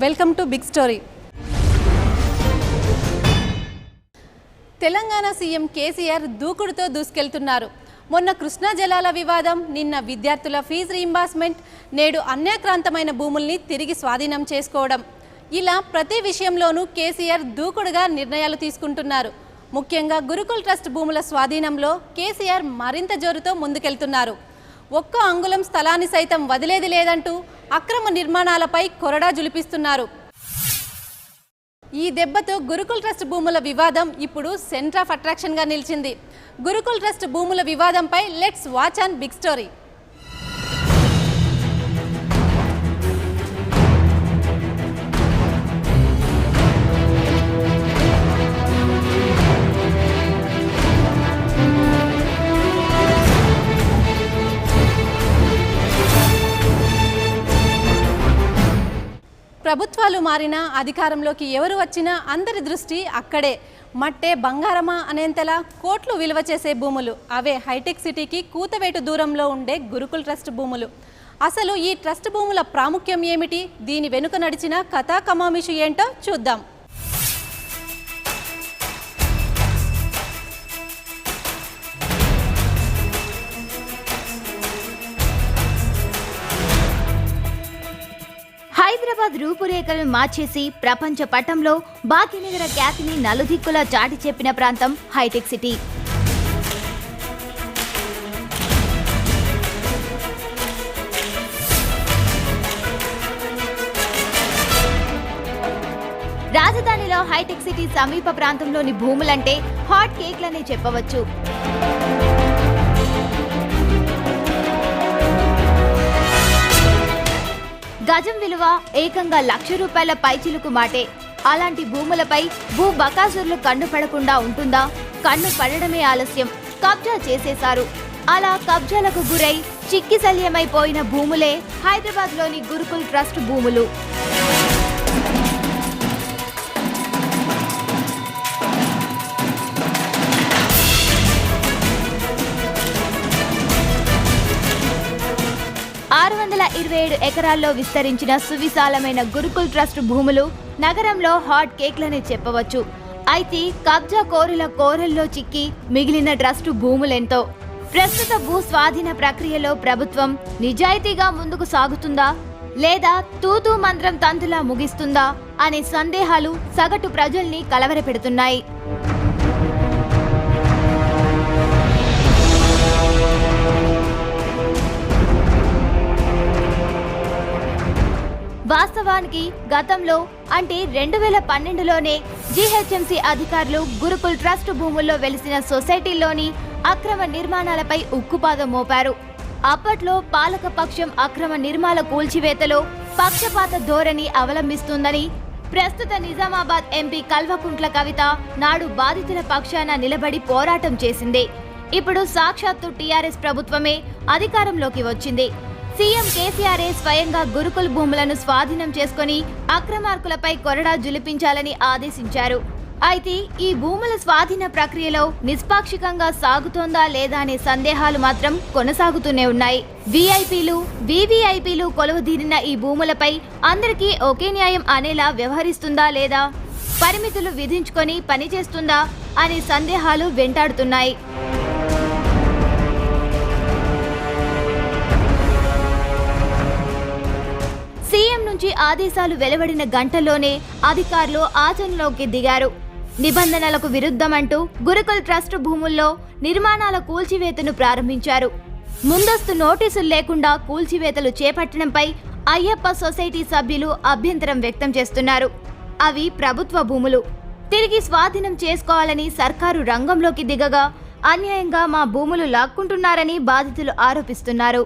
Welcome to big story. Telangana CM KCR దూకుడుతో దూసుకెళ్తున్నారు. మొన్న కృష్ణా జలాల వివాదం, నిన్న విద్యార్థుల ఫీజు రీయింబర్స్మెంట్, నేడు అన్యాక్రాంతమైన భూముల్ని తిరిగి స్వాధీనం చేసుకోవడం, ఇలా ప్రతి విషయంలోనూ కేసీఆర్ దూకుడుగా నిర్ణయాలు తీసుకుంటున్నారు. ముఖ్యంగా గురుకుల్ ట్రస్ట్ భూముల స్వాధీనంలో కేసీఆర్ మరింత జోరుతో ముందుకెళ్తున్నారు. ఒక్క అంగుళం స్థలాన్ని సైతం వదిలేది లేదంటూ అక్రమ నిర్మాణాలపై కొరడా జులిపిస్తున్నారు. ఈ దెబ్బతో గురుకుల్ ట్రస్ట్ భూముల వివాదం ఇప్పుడు సెంటర్ ఆఫ్ అట్రాక్షన్గా నిలిచింది. గురుకుల్ ట్రస్ట్ భూముల వివాదంపై let's watch on big story. ప్రభుత్వాలు మారినా, అధికారంలోకి ఎవరు వచ్చినా అందరి దృష్టి అక్కడే. మట్టే బంగారమా అనేంతలా కోట్లు విలువ చేసే భూములు, అవే హైటెక్ సిటీకి కూతవేటు దూరంలో ఉండే గురుకుల్ ట్రస్ట్ భూములు. అసలు ఈ ట్రస్ట్ భూముల ప్రాముఖ్యం ఏమిటి, దీని వెనుక నడిచిన కథా కమామిషు ఏంటో చూద్దాం. హైదరాబాద్ రూపురేఖలను మార్చేసి ప్రపంచ పటంలో భాగ్యనగర ఖ్యాతిని నలుదిక్కులా చాటి చెప్పిన ప్రాంతం హైటెక్ సిటీ. రాజధానిలో హైటెక్ సిటీ సమీప ప్రాంతంలోని భూములంటే హాట్ కేక్లనే చెప్పవచ్చు. గజం విలువ ఏకంగా ₹1,00,000 పైచిలుకు మాటే. అలాంటి భూములపై భూ బకాసురులు కన్ను పడకుండా ఉంటుందా? కన్ను పడడమే ఆలస్యం, కబ్జా చేసేశారు. అలా కబ్జాలకు గురై చిక్కిశల్యమైపోయిన భూములే హైదరాబాద్లోని గురుకుల్ ట్రస్ట్ భూములు. ఎకరాల్లో విస్తరించిన సువిశాలమైన గురుకుల్ ట్రస్ట్ భూములు నగరంలో హాట్ కేక్లనే చెప్పవచ్చు. అయితే కబ్జా కోరుల కోరల్లో చిక్కి మిగిలిన ట్రస్ట్ భూములెంతో. ప్రస్తుత భూ స్వాధీన ప్రక్రియలో ప్రభుత్వం నిజాయితీగా ముందుకు సాగుతుందా, లేదా తూతూ మంత్రం తంతులా ముగిస్తుందా అనే సందేహాలు సగటు ప్రజల్ని కలవరపెడుతున్నాయి. వాస్తవానికి గతంలో అంటే 2012లోనే జీహెచ్ఎంసీ అధికారులు గురుకుల్ ట్రస్ట్ భూముల్లో వెలిసిన సొసైటీల్లోని అక్రమ నిర్మాణాలపై ఉక్కుపాదం మోపారు. అప్పట్లో పాలకపక్షం అక్రమ నిర్మాణ కూల్చివేతలో పక్షపాత ధోరణి అవలంబిస్తుందని ప్రస్తుత నిజామాబాద్ ఎంపీ కల్వకుంట్ల కవిత నాడు బాధితుల పక్షాన నిలబడి పోరాటం చేసింది. ఇప్పుడు సాక్షాత్తు టీఆర్ఎస్ ప్రభుత్వమే అధికారంలోకి వచ్చింది. సీఎం కేసీఆర్ స్వయంగా గురుకుల్ భూములను స్వాధీనం చేసుకుని అక్రమార్కులపై కొరడా జులిపించాలని ఆదేశించారు. అయితే ఈ భూముల స్వాధీన ప్రక్రియలో నిష్పాక్షికంగా సాగుతోందా లేదా అనే సందేహాలు మాత్రం కొనసాగుతూనే ఉన్నాయి. వీఐపీలు, వీవీఐపీలు కొలువుదీరిన ఈ భూములపై అందరికీ ఒకే న్యాయం అనేలా వ్యవహరిస్తుందా లేదా, పరిమితులు విధించుకొని పనిచేస్తుందా అనే సందేహాలు వెంటాడుతున్నాయి. సీఎం నుంచి ఆదేశాలు వెలువడిన గంటలోనే అధికారులు ఆచరణలోకి దిగారు. నిబంధనలకు విరుద్ధమంటూ గురుకుల్ ట్రస్ట్ భూముల్లో నిర్మాణాల కూల్చివేతను ప్రారంభించారు. ముందస్తు నోటీసులు లేకుండా కూల్చివేతలు చేపట్టడంపై అయ్యప్ప సొసైటీ సభ్యులు అభ్యంతరం వ్యక్తం చేస్తున్నారు. అవి ప్రభుత్వ భూములు, తిరిగి స్వాధీనం చేసుకోవాలని సర్కారు రంగంలోకి దిగగా అన్యాయంగా మా భూములు లాక్కుంటున్నారని బాధితులు ఆరోపిస్తున్నారు.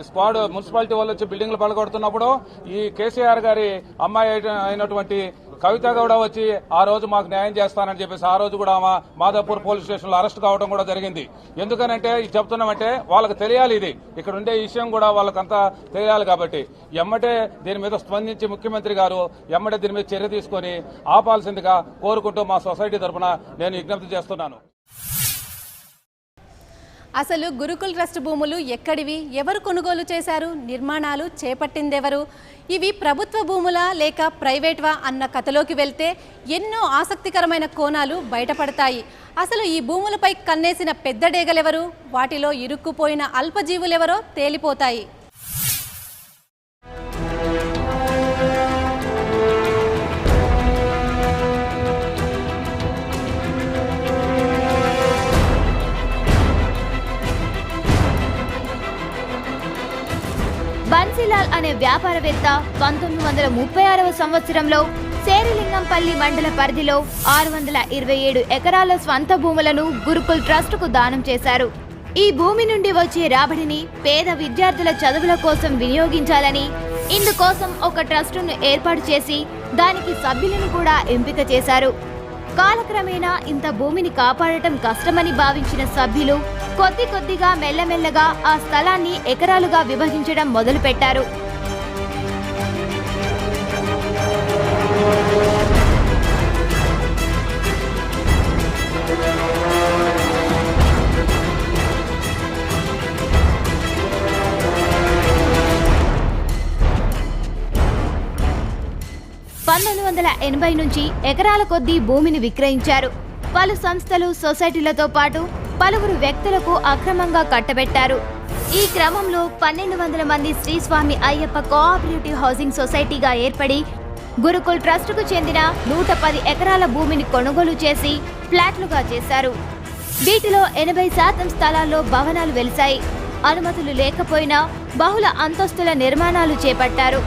స్క్వాడ్ మున్సిపాలిటీ వాళ్ళు వచ్చి బిల్డింగ్లు పడగొడుతున్నప్పుడు ఈ కేసీఆర్ గారి అమ్మాయి అయినటువంటి కవిత కూడా వచ్చి ఆ రోజు మాకు న్యాయం చేస్తానని చెప్పేసి ఆ రోజు కూడా మాదాపూర్ పోలీస్ స్టేషన్ లో అరెస్ట్ కావడం కూడా జరిగింది. ఎందుకనంటే ఇది చెప్తున్నామంటే వాళ్ళకి తెలియాలి, ఇది ఇక్కడ ఉండే విషయం కూడా వాళ్ళకంతా తెలియాలి. కాబట్టి ఎమ్మటే దీని మీద స్పందించి ముఖ్యమంత్రి గారు ఎమ్మటే దీని మీద చర్య తీసుకుని ఆపాల్సిందిగా కోరుకుంటూ మా సొసైటీ తరఫున నేను విజ్ఞప్తి చేస్తున్నాను. అసలు గురుకుల్ ట్రస్ట్ భూములు ఎక్కడివి, ఎవరు కొనుగోలు చేశారు, నిర్మాణాలు చేపట్టిందెవరు, ఇవి ప్రభుత్వ భూములా లేక ప్రైవేట్వా అన్న కథలోకి వెళ్తే ఎన్నో ఆసక్తికరమైన కోణాలు బయటపడతాయి. అసలు ఈ భూములపై కన్నేసిన పెద్ద డేగలెవరు, వాటిలో ఇరుక్కుపోయిన అల్పజీవులెవరో తేలిపోతాయి. బన్సీలాల్ అనే వ్యాపారవేత్త 1936వ సంవత్సరంలో శేరిలింగంపల్లి మండల పరిధిలో 627 ఎకరాల స్వంత భూములను గురుకుల్ ట్రస్టుకు దానం చేశారు. ఈ భూమి నుండి వచ్చే రాబడిని పేద విద్యార్థుల చదువుల కోసం వినియోగించాలని, ఇందుకోసం ఒక ట్రస్టును ఏర్పాటు చేసి దానికి సభ్యులను కూడా ఎంపిక చేశారు. కాలక్రమేణా ఇంత భూమిని కాపాడటం కష్టమని భావించిన సభ్యులు కొద్ది కొద్దిగా మెల్లమెల్లగా ఆ స్థలాన్ని ఎకరాలుగా విభజించడం మొదలుపెట్టారు. నుంచి ఎకరాల కొద్దీ భూమిని విక్రయించారు. పలు సంస్థలు, సొసైటీలతో పాటు పలువురు వ్యక్తులకు అక్రమంగా కట్టబెట్టారు. ఈ క్రమంలో 1200 మంది శ్రీస్వామి అయ్యప్ప కోఆపరేటివ్ హౌసింగ్ సొసైటీగా ఏర్పడి గురుకుల్ ట్రస్టుకు చెందిన 110 ఎకరాల భూమిని కొనుగోలు చేసి ఫ్లాట్లుగా చేశారు. వీటిలో 80% స్థలాల్లో భవనాలు వెలిశాయి. అనుమతులు లేకపోయినా బహుళ అంతస్తుల నిర్మాణాలు చేపట్టారు.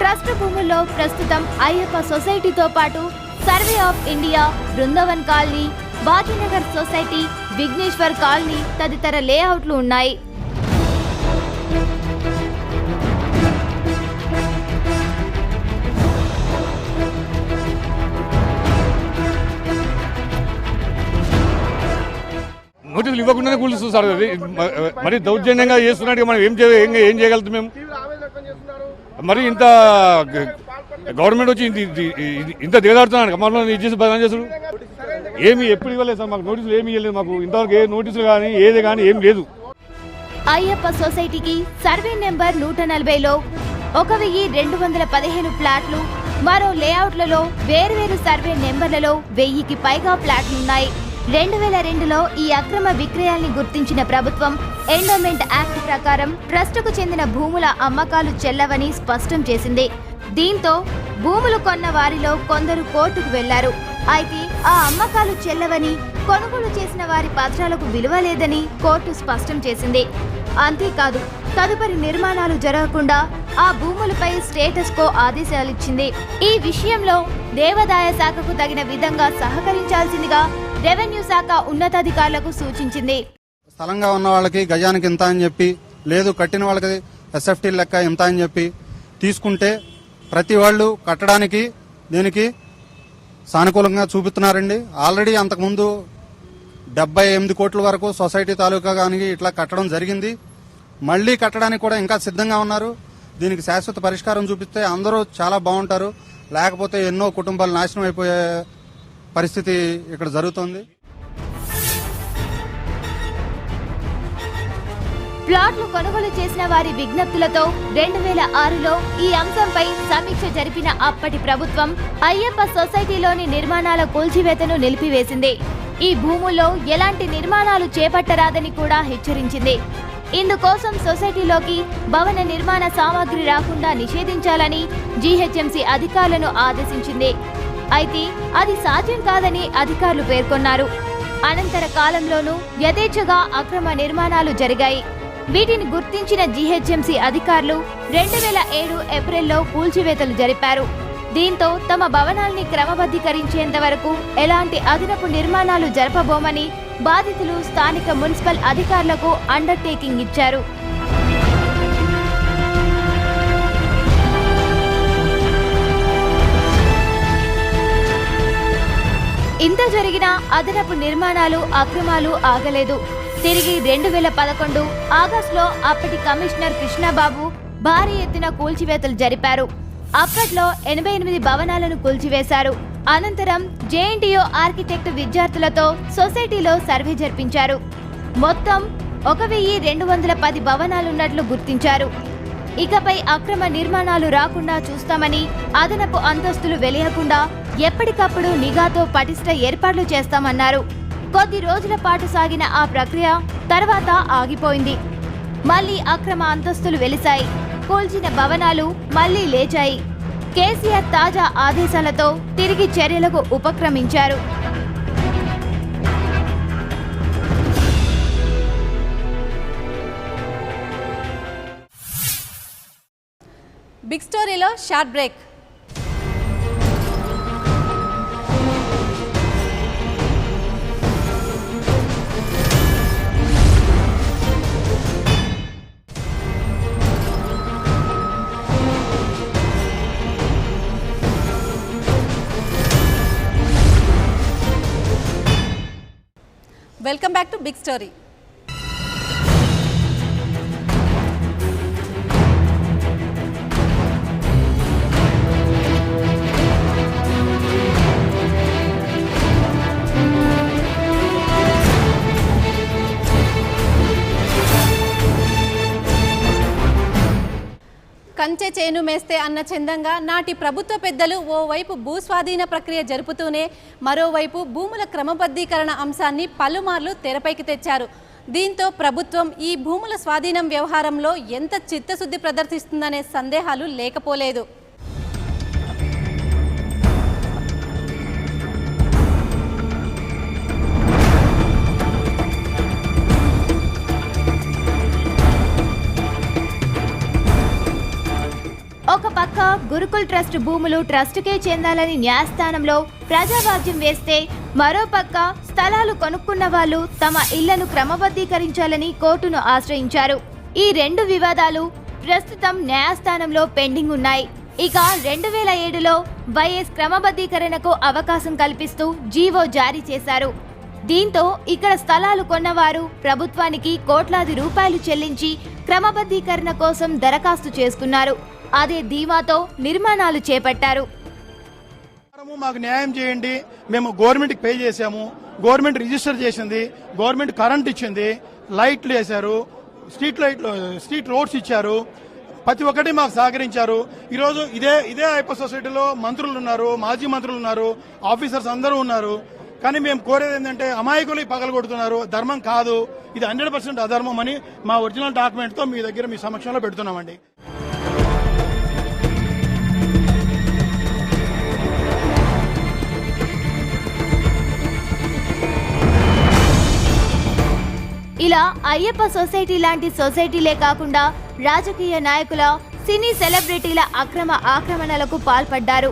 ట్రస్ట్ భూముల్లో ప్రస్తుతం అయ్యప్ప సొసైటీతో పాటు survey of India, Brindavan colony, Bhagyanagar society, Vigneshwar colony తదితర లేఅవుట్లు ఉన్నాయి. నోటీసులు ఇవ్వకుండానే కూలి చూస్తారు. మరి దౌర్జన్యంగా చేస్తున్నట్టు మనం ఏం చేయగలుగుతాం మేము? మరి ఇంత గవర్నమెంట్ వచ్చి ఇంత దిగదాడుతున్నాను కమర్లో ఇచ్చేసి బదనం చేస్తారు. ఏమి ఎప్పుడు ఇవ్వలేదు సార్, మాకు నోటీసులు ఏమి ఇవ్వలేదు. మాకు ఇంతవరకు ఏ నోటీసులు కానీ ఏది కానీ ఏం లేదు. అయ్యప్ప సొసైటీకి సర్వే నెంబర్ 140లో 1215 ఫ్లాట్లు, మరో లేఅవుట్లలో వేర్వేరు సర్వే నెంబర్లలో 1000కి పైగా ఫ్లాట్లున్నాయి. 2002లో ఈ అక్రమ విక్రయాల్ని గుర్తించిన ప్రభుత్వం ఎండోమెంట్ యాక్ట్ ప్రకారం ట్రస్టుకు చెందిన భూముల అమ్మకాలు చెల్లవని స్పష్టం చేసింది. దీంతో భూములు కొన్న వారిలో కొందరు కోర్టుకు వెళ్లారు. అయితే ఆ అమ్మకాలు చెల్లవని, కొనుగోలు చేసిన వారి పత్రాలకు విలువ లేదని కోర్టు స్పష్టం చేసింది. అంతేకాదు, తదుపరి నిర్మాణాలు జరగకుండా ఆ భూములపై స్టేటస్ కో ఆదేశాలిచ్చింది. ఈ విషయంలో దేవాదాయ శాఖకు తగిన విధంగా సహకరించాల్సిందిగా రెవెన్యూ శాఖ ఉన్నతాధికారులకు సూచించింది. స్థలంగా ఉన్న వాళ్ళకి గజానికి ఇంత అని చెప్పి, లేదు కట్టిన వాళ్ళకి ఎస్ఎఫ్టీ లెక్క ఇంత అని చెప్పి తీసుకుంటే ప్రతి వాళ్ళు కట్టడానికి దీనికి సానుకూలంగా చూపుతున్నారండి. ఆల్రెడీ అంతకుముందు 78 కోట్ల వరకు సొసైటీ తాలూకా కానీ ఇట్లా కట్టడం జరిగింది. మళ్లీ కట్టడానికి కూడా ఇంకా సిద్ధంగా ఉన్నారు. దీనికి శాశ్వత పరిష్కారం చూపిస్తే అందరూ చాలా బాగుంటారు. లేకపోతే ఎన్నో కుటుంబాలు నాశనం అయిపోయే పరిస్థితి ఇక్కడ జరుగుతోంది. ప్లాట్లు కొనుగోలు చేసిన వారి విజ్ఞప్తులతో 2006లో ఈ అంశంపై సమీక్ష జరిపిన అప్పటి ప్రభుత్వం అయ్యప్ప సొసైటీలోని నిర్మాణాల కూల్చివేతను నిలిపివేసింది. ఈ భూముల్లో ఎలాంటి నిర్మాణాలు చేపట్టరాదని కూడా హెచ్చరించింది. ఇందుకోసం సొసైటీలోకి భవన నిర్మాణ సామాగ్రి రాకుండా నిషేధించాలని జీహెచ్ఎంసీ అధికారులను ఆదేశించింది. అయితే అది సాధ్యం కాదని అధికారులు పేర్కొన్నారు. అనంతర కాలంలోనూ యథేచ్ఛగా అక్రమ నిర్మాణాలు జరిగాయి. వీటిని గుర్తించిన జీహెచ్ఎంసీ అధికారులు 2007 ఏప్రిల్లో కూల్చివేతలు జరిపారు. దీంతో తమ భవనాల్ని క్రమబద్ధీకరించేంత వరకు ఎలాంటి అదనపు నిర్మాణాలు జరపబోమని బాధితులు స్థానిక మున్సిపల్ అధికారులకు అండర్టేకింగ్ ఇచ్చారు. ఇంత జరిగినా అదనపు నిర్మాణాలు, అక్రమాలు ఆగలేదు. తిరిగి 2011 ఆగస్టులో అప్పటి కమిషనర్ కృష్ణబాబు భారీ ఎత్తున కూల్చివేతలు జరిపారు. అప్పట్లో 88 భవనాలను కూల్చివేశారు. అనంతరం జేఎన్టీయూ ఆర్కిటెక్ట్ విద్యార్థులతో సొసైటీలో సర్వే జరిపించారు. మొత్తం 1210 భవనాలున్నట్లు గుర్తించారు. ఇకపై అక్రమ నిర్మాణాలు రాకుండా చూస్తామని, అదనపు అంతస్తులు వెలియకుండా ఎప్పటికప్పుడు నిఘాతో పటిష్ట ఏర్పాట్లు చేస్తామన్నారు. కొద్ది రోజుల పాటు సాగిన ఆ ప్రక్రియ తర్వాత ఆగిపోయింది. మళ్లీ అక్రమ అంతస్తులు వెలిశాయి. కూల్చిన భవనాలు మళ్లీ లేచాయి. కేసీఆర్ తాజా ఆదేశాలతో తిరిగి చర్యలకు ఉపక్రమించారు. బిగ్ స్టోరీలో short break. Welcome back to big story. కంచె చేను మేస్తే అన్న చందంగా నాటి ప్రభుత్వ పెద్దలు ఓవైపు భూస్వాధీన ప్రక్రియ జరుపుతూనే మరోవైపు భూముల క్రమబద్ధీకరణ అంశాన్ని పలుమార్లు తెరపైకి తెచ్చారు. దీంతో ప్రభుత్వం ఈ భూముల స్వాధీనం వ్యవహారంలో ఎంత చిత్తశుద్ధి ప్రదర్శిస్తుందనే సందేహాలు లేకపోలేదు. ఒక పక్క గురుకుల్ ట్రస్ట్ భూములు ట్రస్టుకే చెందాలని న్యాయస్థానంలో ప్రజావాజ్యం వేస్తే, మరోపక్క స్థలాలు కొనుక్కున్న వాళ్ళు తమ ఇళ్లను క్రమబద్ధీకరించాలని కోర్టును ఆశ్రయించారు. ఈ రెండు వివాదాలు ప్రస్తుతం న్యాయస్థానంలో పెండింగ్ ఉన్నాయి. ఇక 2007లో వైఎస్ క్రమబద్ధీకరణకు అవకాశం కల్పిస్తూ జీవో జారీ చేశారు. దీంతో ఇక్కడ స్థలాలు కొన్నవారు ప్రభుత్వానికి కోట్లాది రూపాయలు చెల్లించి క్రమబద్ధీకరణ కోసం దరఖాస్తు చేసుకున్నారు. అదే ధీమాతో నిర్మాణాలు చేపట్టారు. మాకు న్యాయం చేయండి, మేము గవర్నమెంట్కి పే చేశాము, గవర్నమెంట్ రిజిస్టర్ చేసింది, గవర్నమెంట్ కరెంట్ ఇచ్చింది, లైట్లు వేశారు, స్ట్రీట్ రోడ్స్ ఇచ్చారు, ప్రతి ఒక్కటి మాకు సహకరించారు. ఈరోజు ఇదే ఐప సొసైటీలో మంత్రులు ఉన్నారు, మాజీ మంత్రులు ఉన్నారు, ఆఫీసర్స్ అందరూ ఉన్నారు. కానీ మేము కోరేది ఏంటంటే అమాయకులు పగలగొడుతున్నారు. ధర్మం కాదు, ఇది 100% అధర్మం అని మా ఒరిజినల్ డాక్యుమెంట్తో మీ దగ్గర మీ సమక్షంలో పెడుతున్నామండి. ఇలా అయ్యప్ప సొసైటీ లాంటి సొసైటీలే కాకుండా రాజకీయ నాయకుల, సినీ సెలబ్రిటీల అక్రమ ఆక్రమణలకు పాల్పడ్డారు.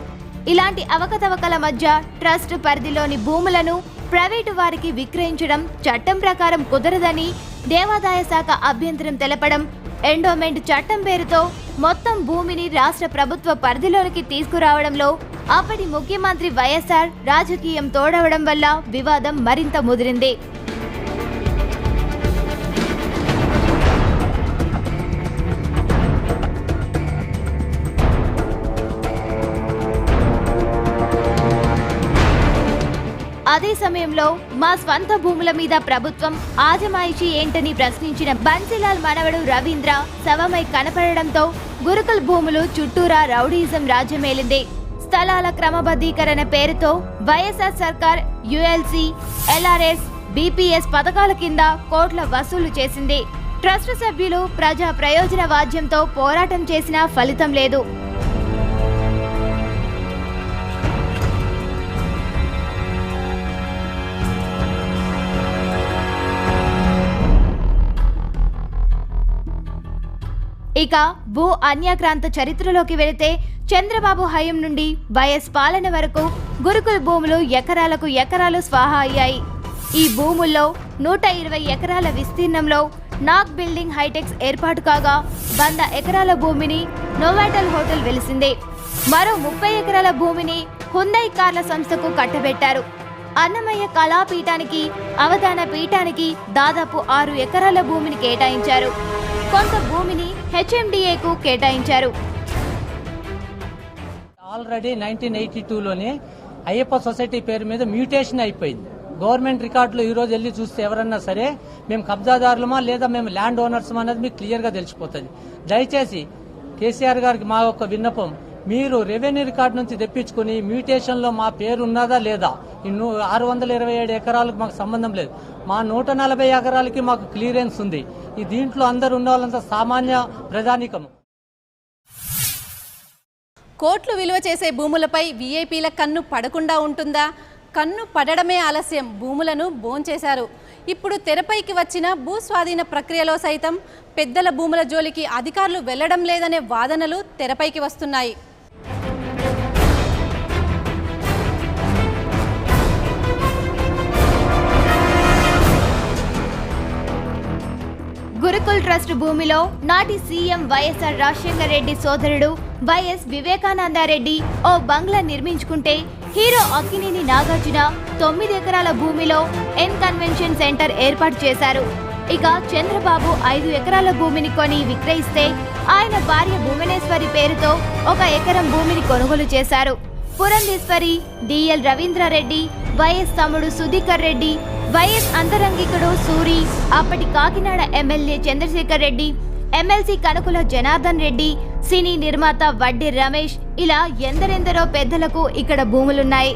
ఇలాంటి అవకతవకల మధ్య ట్రస్ట్ పరిధిలోని భూములను ప్రైవేటు వారికి విక్రయించడం చట్టం ప్రకారం కుదరదని దేవాదాయ శాఖ అభ్యంతరం తెలపడం, ఎండోమెంట్ చట్టం పేరుతో మొత్తం భూమిని రాష్ట్ర ప్రభుత్వ పరిధిలోనికి తీసుకురావడంలో అప్పటి ముఖ్యమంత్రి వైఎస్ఆర్ రాజకీయం తోడవడం వల్ల వివాదం మరింత ముదిరింది. అదే సమయంలో మా స్వంత భూముల మీద ప్రభుత్వం ఆజమాయిషీ ఏంటని ప్రశ్నించిన బన్సీలాల్ మనవడు రవీంద్ర శవమై కనపడడంతో గురుకుల్ భూములు చుట్టూరా రౌడీయిజం రాజ్యమేలింది. స్థలాల క్రమబద్ధీకరణ పేరుతో వైఎస్ఆర్ సర్కార్ యుఎల్సి, ఎల్ఆర్ఎస్, బీపీఎస్ పథకాల కింద కోట్ల వసూలు చేసింది. ట్రస్ట్ సభ్యులు ప్రజా ప్రయోజన వాద్యంతో పోరాటం చేసినా ఫలితం లేదు. ఇక భూ అన్యాక్రాంత చరిత్రలోకి వెళితే చంద్రబాబు హయం నుండి వైఎస్ పాలన వరకు గురుకుల భూములు ఎకరాలకు ఎకరాలు స్వాహా అయ్యాయి. ఈ భూముల్లో 120 ఎకరాల విస్తీర్ణంలో నాగ్ బిల్డింగ్ హైటెక్స్ ఏర్పాటు కాగా 100 ఎకరాల భూమిని నోవాటల్ హోటల్ వెలిసింది. మరో 30 ఎకరాల భూమిని హుందై కార్ల సంస్థకు కట్టబెట్టారు. అన్నమయ్య కళాపీఠానికి, అవధాన పీఠానికి దాదాపు 6 ఎకరాల భూమిని కేటాయించారు. కొంత భూమిని హెచ్ఎండిఏకు కేటాయించారు. ఆల్రెడీ 1982లోనే అయ్యప్ప సొసైటీ పేరు మీద మ్యూటేషన్ అయిపోయింది. గవర్నమెంట్ రికార్డులు ఈ రోజు వెళ్ళి చూస్తే ఎవరన్నా సరే మేము కబ్జాదారులమా లేదా మేము ల్యాండ్ ఓనర్స్మా అనేది మీకు క్లియర్గా తెలిసిపోతుంది. దయచేసి కేసీఆర్ గారికి మా యొక్క విన్నపం, మీరు రెవెన్యూ రికార్డు నుంచి తెప్పించుకుని మ్యూటేషన్లో మా పేరు ఉన్నదా లేదా, 627 ఎకరాలకు మాకు సంబంధం లేదు, మా 140 ఎకరాలకి మాకు క్లియరెన్స్ ఉంది. ఈ దీంట్లో అందరు ఉన్న వాళ్ళంతా సామాన్య ప్రజానీకం. కోట్లు విలువ చేసే భూములపై వీఐపీల కన్ను పడకుండా ఉంటుందా? కన్ను పడడమే ఆలస్యం, భూములను భోంచేశారు. ఇప్పుడు తెరపైకి వచ్చిన భూస్వాధీన ప్రక్రియలో సైతం పెద్దల భూముల జోలికి అధికారులు వెళ్లడం లేదనే వాదనలు తెరపైకి వస్తున్నాయి. గురుకుల్ ట్రస్ట్ భూమిలో నాటి సీఎం వైఎస్ఆర్ రాజశేఖర రెడ్డి సోదరుడు వైఎస్ వివేకానందరెడ్డి ఓ బంగ్లా నిర్మించుకుంటే హీరో అక్కినేని నాగార్జున 9 ఎకరాల భూమిలో ఎన్ కన్వెన్షన్ సెంటర్ ఏర్పాటు చేశారు. ఇక చంద్రబాబు 5 ఎకరాల భూమిని కొని విక్రయిస్తే ఆయన భార్య భువనేశ్వరి పేరుతో 1 ఎకరం భూమిని కొనుగోలు చేశారు. పురంధేశ్వరి, డిఎల్ రవీంద్రారెడ్డి, వైఎస్ తమ్ముడు సుధీకర్ రెడ్డి, వైఎస్ అంతరంగికుడు సూరి, అప్పటి కాకినాడ ఎమ్మెల్యే చంద్రశేఖర్ రెడ్డి, ఎమ్మెల్సీ కనుకుల జనార్దన్ రెడ్డి, సినీ నిర్మాత వడ్డీ రమేష్, ఇలా ఎందరెందరో పెద్దలకు ఇక్కడ భూములున్నాయి.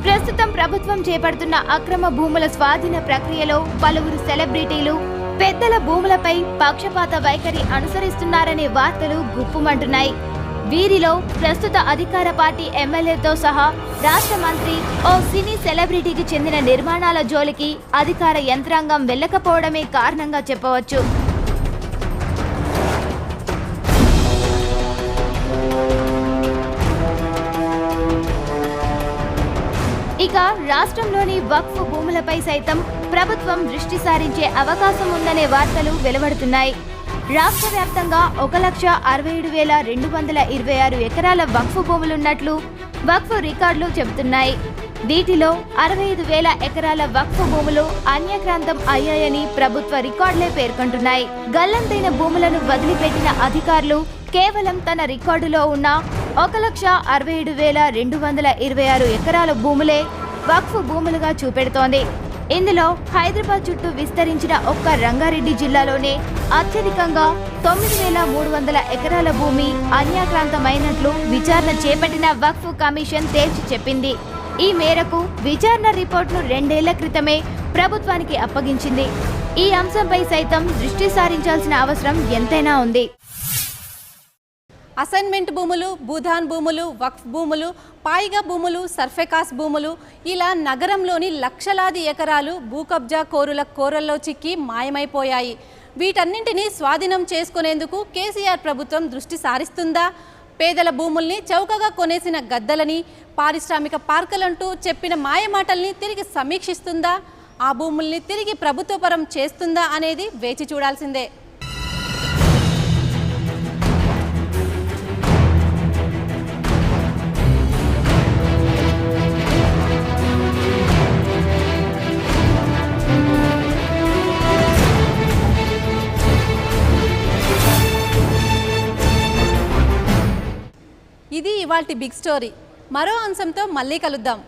ప్రస్తుతం ప్రభుత్వం చేపడుతున్న అక్రమ భూముల స్వాధీన ప్రక్రియలో పలువురు సెలబ్రిటీలు పెద్దల భూములపై పక్షపాత వైఖరి అనుసరిస్తున్నారనే వార్తలు గుప్పుమంటున్నాయి. వీరిలో ప్రస్తుత అధికార పార్టీ ఎమ్మెల్యేతో సహా రాష్ట్ర మంత్రి ఓ సినీ సెలబ్రిటీకి చెందిన నిర్మాణాల జోలికి అధికార యంత్రాంగం వెళ్ళకపోవడమే కారణంగా చెప్పవచ్చు. ఇక రాష్ట్రంలోని వక్ఫ్ భూములపై సైతం ప్రభుత్వం దృష్టి సారించే అవకాశం ఉందనే వార్తలు వెలువడుతున్నాయి. రాష్ట్ర వ్యాప్తంగా 1,67,226 ఎకరాల వక్ఫ్ భూములున్నట్లు వక్ఫ్ రికార్డులు చెబుతున్నాయి. వీటిలో 65,000 ఎకరాల వక్ఫ్ భూములు అన్యాక్రాంతం అయ్యాయని ప్రభుత్వ రికార్డులే పేర్కొంటున్నాయి. గల్లంతైన భూములను వదిలిపెట్టిన అధికారులు కేవలం తన రికార్డులో ఉన్న 1,67,226 ఎకరాల భూములే వక్ఫ్ భూములుగా చూపెడుతోంది. ఇందులో హైదరాబాద్ చుట్టూ విస్తరించిన ఒక్క రంగారెడ్డి జిల్లాలోనే అత్యధికంగా 9,300 ఎకరాల భూమి అన్యాక్రాంతమైనట్లు విచారణ చేపట్టిన వక్ఫ్ కమిషన్ తేల్చి చెప్పింది. ఈ మేరకు విచారణ రిపోర్టును 2 ఏళ్ల క్రితమే ప్రభుత్వానికి అప్పగించింది. ఈ అంశంపై సైతం దృష్టి సారించాల్సిన అవసరం ఎంతైనా ఉంది. అసైన్మెంట్ భూములు, భూదాన్ భూములు, వక్ఫ్ భూములు, పాయిగా భూములు, సర్ఫెకాస్ భూములు, ఇలా నగరంలోని లక్షలాది ఎకరాలు భూకబ్జా కోరుల కోరల్లో చిక్కి మాయమైపోయాయి. వీటన్నింటినీ స్వాధీనం చేసుకునేందుకు కేసీఆర్ ప్రభుత్వం దృష్టి సారిస్తుందా? పేదల భూముల్ని చౌకగా కొనేసిన గద్దలని, పారిశ్రామిక పార్కులంటూ చెప్పిన మాయమాటల్ని తిరిగి సమీక్షిస్తుందా? ఆ భూముల్ని తిరిగి ప్రభుత్వపరం చేస్తుందా అనేది వేచి చూడాల్సిందే. ఇది ఇవాల్టి బిగ్ స్టోరీ. మరో అంశంతో మళ్ళీ కలుద్దాం.